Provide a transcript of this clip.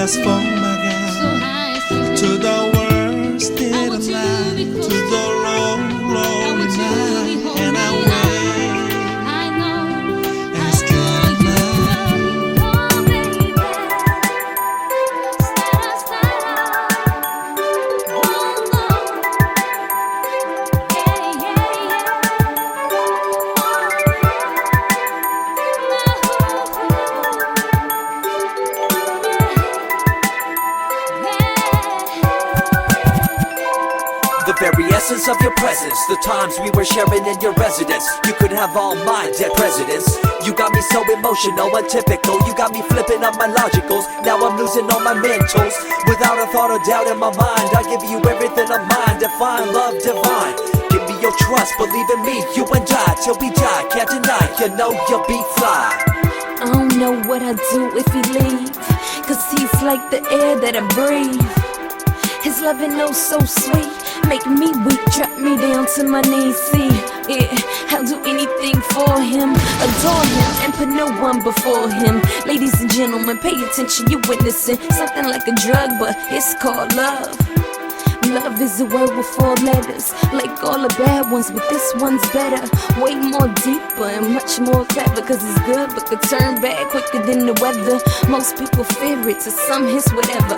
just for my God. To the worst state of life, to the lonely night, and I wait as good night. The very essence of your presence, the times we were sharing in your residence. You could have all my dead presidents. You got me so emotional, untypical. You got me flipping up my logicals. Now I'm losing all my mentals. Without a thought or doubt in my mind, I give you everything of mine. Define love divine. Give me your trust, believe in me, you and I. Till we die, can't deny, you know you'll be fly. I don't know what I'd do if he leave, 'cause he's like the air that I breathe. His loving oh so sweet, make me weak, drop me down to my knees. See, yeah, I'll do anything for him, adore him, and put no one before him. Ladies and gentlemen, pay attention, you're witnessing something like a drug, but it's called love. Love is a word with 4 letters, like all the bad ones, but this one's better. Way more deeper and much more clever, 'cause it's good but could turn bad quicker than the weather. Most people fear it, to some it's whatever.